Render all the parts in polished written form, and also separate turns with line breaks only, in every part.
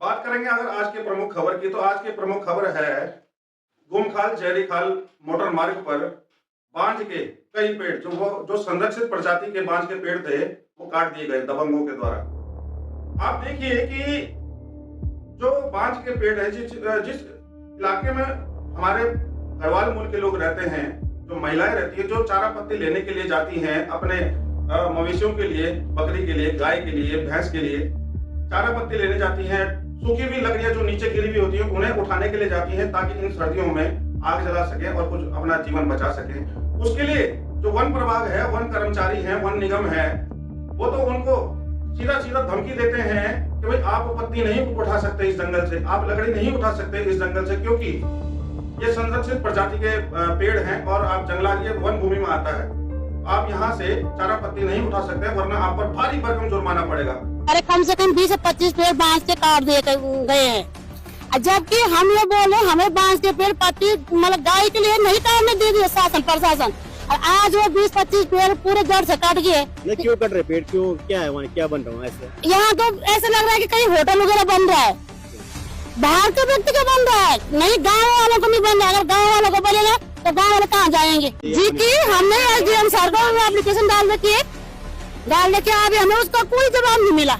बात करेंगे अगर आज के प्रमुख खबर की, तो आज की प्रमुख खबर है गोमखाल जयरीखाल मोटर मार्ग पर बांज के कई पेड़ जो संरक्षित प्रजाति के बांज के पेड़ थे, वो काट दिए गए दबंगों के द्वारा। आप देखिए कि जो बांज के पेड़ है, जिस जिस इलाके में हमारे गढ़वाल मूल के लोग रहते हैं, जो महिलाएं रहती है, जो चारा पत्ती लेने के लिए जाती हैं अपने मवेशियों के लिए, बकरी के लिए, गाय के लिए, भैंस के लिए चारा पत्ती लेने जाती हैं। सूखी हुई लकड़ियां जो नीचे गिरी हुई होती है, उन्हें उठाने के लिए जाती हैं ताकि इन सर्दियों में आग जला सके और कुछ अपना जीवन बचा सके। उसके लिए जो वन प्रभाग है, वन कर्मचारी हैं, वन निगम है, वो तो उनको सीधा सीधा धमकी देते हैं कि भाई आप पत्ती नहीं उठा सकते इस जंगल से, आप लकड़ी नहीं उठा सकते इस जंगल से, क्योंकि ये संरक्षित प्रजाति के पेड़ हैं और आप जंगलात वन भूमि में आता है। आप यहाँ से चारा पत्ती नहीं उठा सकते, वरना आप पर भारी भरकम जुर्माना पड़ेगा।
अरे कम से कम 20 से 25 पेड़ बांस के काट दिए गए हैं, जबकि हम ये बोले हमें बांस के पेड़ पत्ती मतलब गाय के लिए नहीं काटने दे दिए शासन प्रशासन, और आज वो 20-25 पेड़ पूरे जड़ से कट गए।
क्यों कट रहे पेड़? क्यों, क्या है वहाँ, क्या बन रहा है? ऐसे
यहाँ तो ऐसा लग रहा है कि कहीं होटल वगैरह बन रहा है, बाहर के व्यक्ति का बन रहा है, नहीं गाँव वालों को नहीं बन रहा है। अगर गाँव वालों को बनेगा तो गाँव वाले कहाँ जाएंगे? जी की हमने SDM सर को एप्लीकेशन डाल रखी है, अभी हमें उसका कोई जवाब नहीं मिला।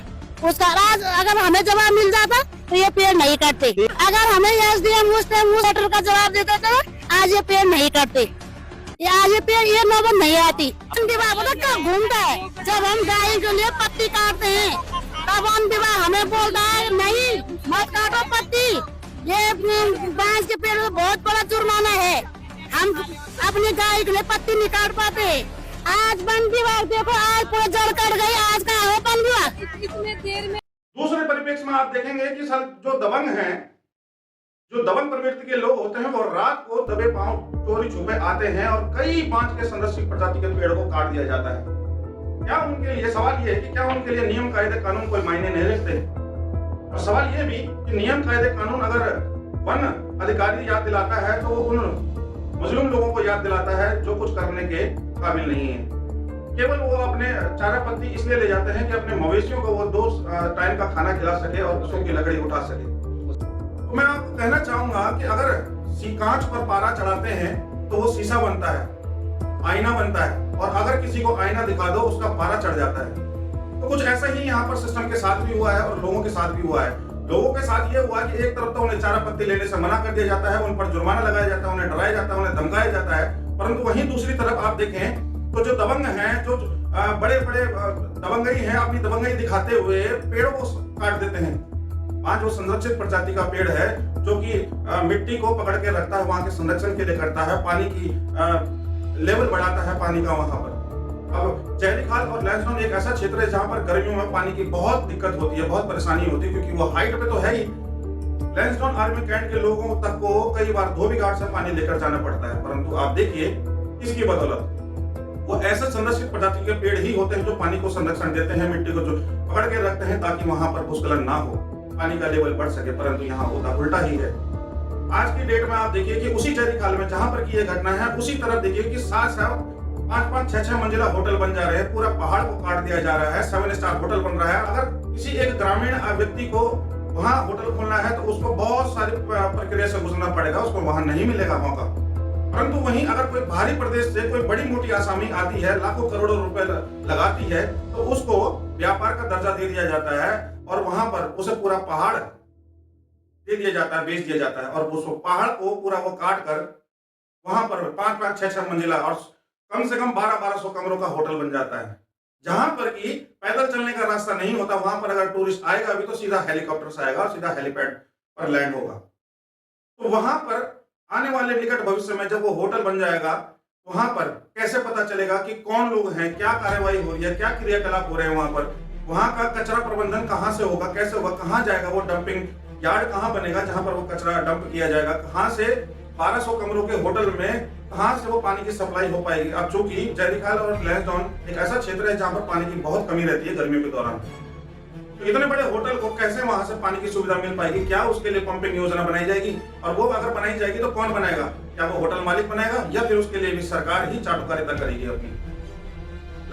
उसका आज अगर हमें जवाब मिल जाता तो ये पेड़ नहीं कटते। अगर हमें SDM उस टाइम उस लेटर का जवाब देते तो आज ये पेड़ नहीं कटते, आज ये पेड़ ये नौबत नहीं आती। विभाग कब घूमता है? जब हम गाय के लिए पत्ती काटते हैं तब वन विभाग हमें बोलता है नहीं मत काटो पत्ती, ये बांस के पेड़ में बहुत बड़ा जुर्माना है, हम अपनी गाय के लिए पत्ती नहीं काट पाते। आज वन विभाग देखो, आज पूरा जड़ कट गई, आज का है वन विभाग इतने देर में।
दूसरे परिप्रेक्ष्य में आप देखेंगे कि जो दबंग हैं, जो दबंग प्रवृत्ति के लोग होते हैं, वो रात को दबे पांव चोरी छुपे आते हैं और कई बांज के संरक्षित प्रजाति के पेड़ को काट दिया जाता है। क्या उनके लिए सवाल ये है कि क्या उनके लिए नियम कायदे कानून कोई मायने नहीं रखते? और सवाल ये भी कि नियम कायदे कानून अगर वन अधिकारी याद दिलाता है तो वो उन मजलूम लोगों को याद दिलाता है जो कुछ करने के काबिल नहीं है। केवल वो अपने चारा पत्ती इसलिए ले जाते हैं कि अपने मवेशियों को वो 2 टाइम का खाना खिला सके और उसों की लकड़ी उठा सके। तो मैं आपको कहना चाहूंगा कि अगर कांच पर पारा चढ़ाते हैं तो वो शीशा बनता है, आईना बनता है, और अगर किसी को आईना दिखा दो उसका पारा चढ़ जाता है। तो कुछ ऐसा ही यहाँ पर सिस्टम के साथ भी हुआ है और लोगों के साथ भी हुआ है। लोगों के साथ ये हुआ कि एक तरफ तो उन्हें चारा पत्ती लेने से मना कर दिया जाता है, उन पर जुर्माना लगाया जाता है, उन्हें डराया जाता है, उन्हें धमकाया जाता है, परंतु वहीं दूसरी तरफ आप देखें तो जो दबंग हैं, जो बड़े बड़े दबंगई हैं, अपनी दबंगई दिखाते हुए पेड़ों को काट देते हैं। वहाँ जो संरक्षित प्रजाति का पेड़ है, जो कि मिट्टी को पकड़ के रखता है, वहाँ के संरक्षण के लिए करता है, पानी की लेवल बढ़ाता है पानी का वहाँ पर। अब जयरीखाल और लैंसडाउन एक ऐसा क्षेत्र है जहाँ पर गर्मियों में पानी की बहुत दिक्कत होती है, बहुत परेशानी होती है, क्योंकि वो हाइट पे तो है ही। लैंसडाउन आर्मी कैंट के लोगों तक को कई बार धोबी घाट से पानी लेकर जाना पड़ता है, परंतु आप देखिए इसकी बदौलत वो ऐसे संरक्षित प्रजाति के पेड़ ही होते हैं जो पानी को संरक्षण देते हैं, मिट्टी को जो पकड़ के रखते हैं ताकि वहां पर भूस्खलन ना हो, पानी का लेवल बढ़ सके, परंतु यहाँ होता उल्टा ही है। आज की डेट में आप देखिए कि उसी जयरीखाल में जहां पर की ये घटना है, उसी तरफ देखिए कि 5-5, 6-6 मंजिला होटल बन जा रहे हैं, पूरा पहाड़ को काट दिया जा रहा है, 7 स्टार होटल बन रहा है। अगर किसी एक ग्रामीण व्यक्ति को वहां होटल खोलना है तो उसको बहुत सारी प्रक्रिया से गुजरना पड़ेगा, उसको वहां नहीं मिलेगा मौका। परंतु वहीं अगर कोई बाहरी प्रदेश से कोई बड़ी मोटी आसामी आती है, लाखों करोड़ों रुपए लगाती है, तो उसको व्यापार का दर्जा दे दिया जाता है और वहां पर उसे पूरा पहाड़ दे दिया जाता है, बेच दिया जाता है, और उस पहाड़ को पूरा वो काट कर वहां पर 5-5, 6-6 मंजिला और कम से कम 1200 कमरों का होटल बन जाता है, जहां पर कि पैदल चलने का रास्ता नहीं होता। वहां पर अगर टूरिस्ट आएगा भी तो सीधा हेलीकॉप्टर से आएगा, सीधा हेलीपैड पर लैंड होगा। तो वहां पर आने वाले निकट भविष्य में जब वो होटल बन जाएगा, वहां पर कैसे पता चलेगा कि कौन लोग हैं, क्या कार्रवाई हो रही है, क्या क्रियाकलाप हो रहे हैं वहां पर, वहां का कचरा प्रबंधन कहां से होगा, कैसे होगा, कहां जाएगा, वो डंपिंग यार्ड कहां बनेगा जहां पर वो कचरा डंप किया जाएगा, कहां से 1200 कमरों के होटल में कहां से वो पानी की सप्लाई हो पाएगी। अब चूंकि जयरीखाल और लैंसडाउन एक ऐसा क्षेत्र है जहां पर पानी की बहुत कमी रहती है गर्मियों के दौरान, तो इतने बड़े होटल को कैसे वहां से पानी की सुविधा मिल पाएगी? क्या उसके लिए पंपिंग योजना बनाई जाएगी? और वो अगर बनाई जाएगी तो कौन बनाएगा? क्या वो होटल मालिक बनाएगा या फिर उसके लिए भी सरकार ही चाटुकारिता करेगी अपनी?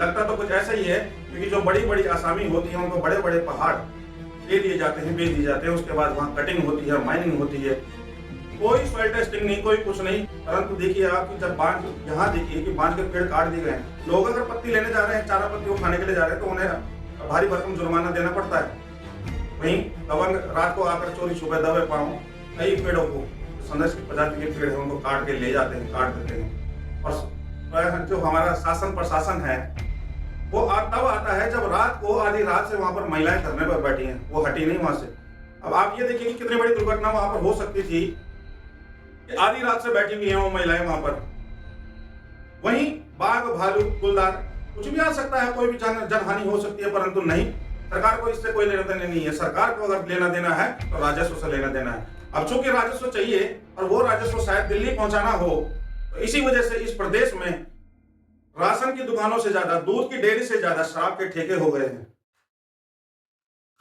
लगता तो कुछ ऐसा ही है, क्योंकि जो बड़ी बड़ी आसामी होती है उनको बड़े बड़े पहाड़ दे दिए जाते हैं, बेच दिए जाते हैं। उसके बाद वहाँ कटिंग होती है, माइनिंग होती है, कोई सॉइल टेस्टिंग नहीं, कोई कुछ नहीं। परंतु देखिए आप कि जब बांज, यहाँ देखिए कि बांज के पेड़ काट दिए गए हैं, लोग अगर पत्ती लेने जा रहे हैं, चारा पत्ती को खाने के लिए जा रहे हैं, तो उन्हें भारी भरकम जुर्माना देना पड़ता है। वहीं दबंग रात को आकर चोरी छुपे दबे पांव कई पेड़ों को, संरक्षित प्रजाति के पेड़ हैं, उनको काट के ले जाते हैं, काट देते हैं। और जो हमारा शासन प्रशासन है वो तब आता है जब रात को, आधी रात से वहां पर महिलाएं धरने पर बैठी हैं, वो हटी नहीं वहां से। अब आप ये देखिए कि कितनी बड़ी दुर्घटना वहां पर हो सकती थी कि आधी रात से बैठी हुई हैं वो महिलाएं वहां पर। वहीं बाघ, भालू, गुलदार, कुछ भी आ सकता है, कोई भी जनहानि हो सकती है, परंतु नहीं, सरकार को इससे कोई लेना देना नहीं है। सरकार को अगर लेना देना है तो राजस्व से लेना देना है। अब चूंकि राजस्व चाहिए और वो राजस्व शायद दिल्ली पहुंचाना हो, तो इसी वजह से इस प्रदेश में राशन की दुकानों से ज्यादा, दूध की डेयरी से ज्यादा शराब के ठेके हो गए हैं।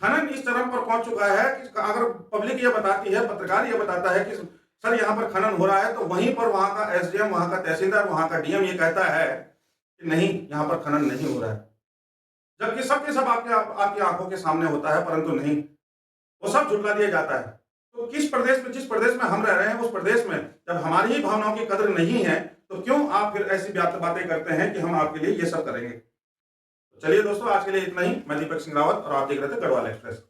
खनन इस चरम पर पहुंच चुका है कि अगर पब्लिक ये बताती है, पत्रकार ये बताता है कि सर यहाँ पर खनन हो रहा है, तो वहीं पर वहां का एसडीएम, वहां का तहसीलदार, वहां का डीएम ये कहता है कि नहीं, यहाँ पर खनन नहीं हो रहा है। जबकि सबके सब आपकी आंखों के सामने होता है, परंतु नहीं, वो सब झुटला दिया जाता है। तो किस प्रदेश में, जिस प्रदेश में हम रह रहे हैं, उस प्रदेश में जब हमारी ही भावनाओं की कदर नहीं है, तो क्यों आप फिर ऐसी बातें करते हैं कि हम आपके लिए ये सब करेंगे। तो चलिए दोस्तों, आज के लिए इतना ही। मैं दीपक सिंह रावत और आप देख रहे थे गढ़वाल एक्सप्रेस।